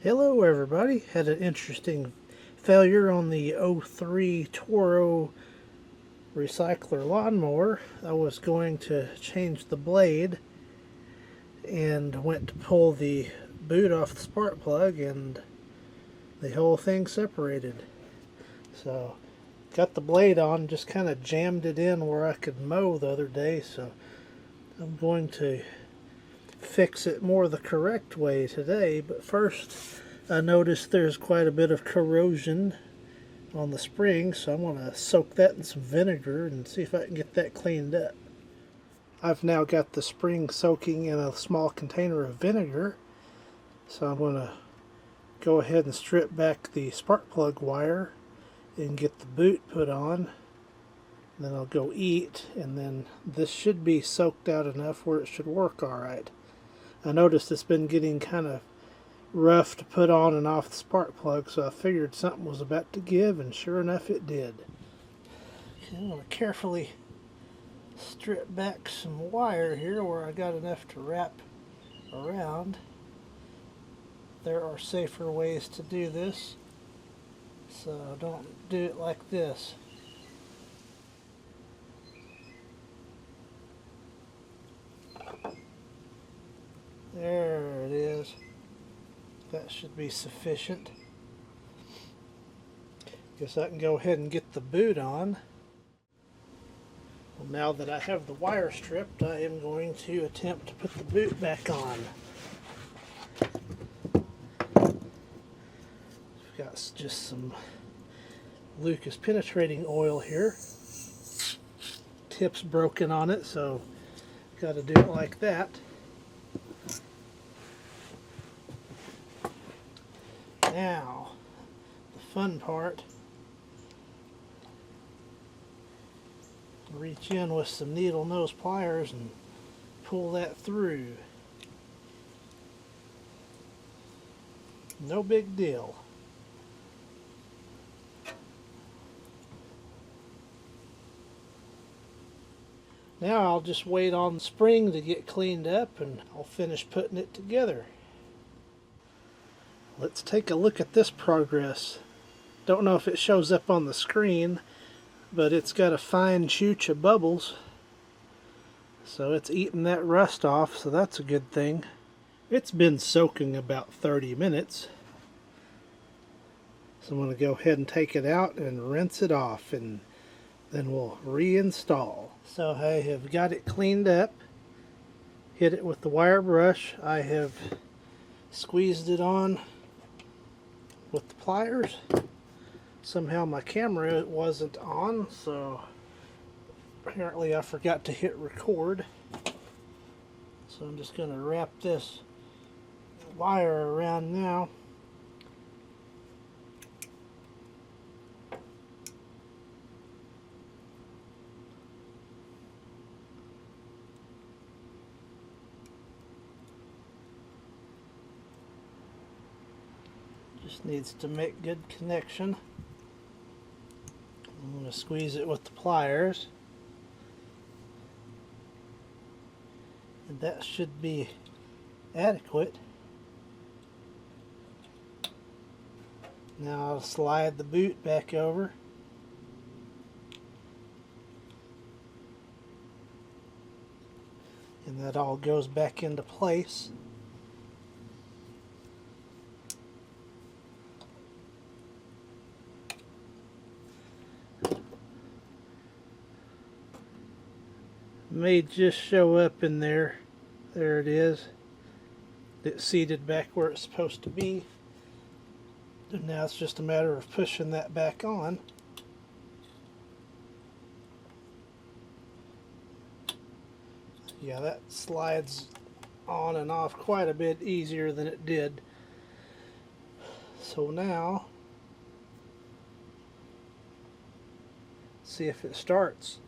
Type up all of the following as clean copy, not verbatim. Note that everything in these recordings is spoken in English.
Hello everybody, had an interesting failure on the '03 Toro recycler lawnmower. I was going to change the blade and went to pull the boot off the spark plug and the whole thing separated. So got the blade on, just kind of jammed it in where I could mow the other day, so I'm going to fix it more the correct way today. But first, I noticed there's quite a bit of corrosion on the spring, so I'm going to soak that in some vinegar and see if I can get that cleaned up. I've now got the spring soaking in a small container of vinegar, so I'm going to go ahead and strip back the spark plug wire and get the boot put on. Then I'll go eat, and then this should be soaked out enough where it should work alright. I noticed it's been getting kind of rough to put on and off the spark plug, so I figured something was about to give, and sure enough it did. Okay, I'm going to carefully strip back some wire here where I got enough to wrap around. There are safer ways to do this, so don't do it like this. There it is. That should be sufficient. Guess I can go ahead and get the boot on. Well, now that I have the wire stripped, I am going to attempt to put the boot back on. I've got just some Lucas penetrating oil here. Tip's broken on it, so got to do it like that. Now, the fun part, reach in with some needle nose pliers and pull that through. No big deal. Now I'll just wait on the spring to get cleaned up and I'll finish putting it together. Let's take a look at this progress. Don't know if it shows up on the screen, but it's got a fine chooch of bubbles. So it's eating that rust off, so that's a good thing. It's been soaking about 30 minutes. So I'm going to go ahead and take it out and rinse it off, and then we'll reinstall. So I have got it cleaned up. Hit it with the wire brush. I have squeezed it on with the pliers. Somehow my camera wasn't on, so apparently I forgot to hit record. So I'm just going to wrap this wire around now. Just needs to make good connection. I'm going to squeeze it with the pliers, and that should be adequate. Now I'll slide the boot back over. And that all goes back into place. May just show up in there. There it is. It's seated back where it's supposed to be. And now it's just a matter of pushing that back on. Yeah, that slides on and off quite a bit easier than it did. So now, see if it starts.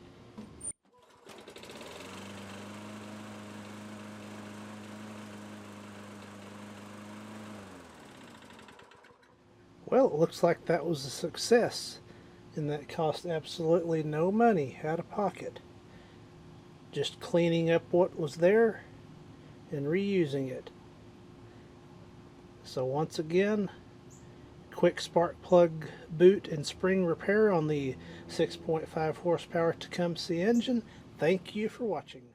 Well, it looks like that was a success, and that cost absolutely no money out of pocket. Just cleaning up what was there and reusing it. So once again, quick spark plug boot and spring repair on the 6.5 horsepower Tecumseh engine. Thank you for watching.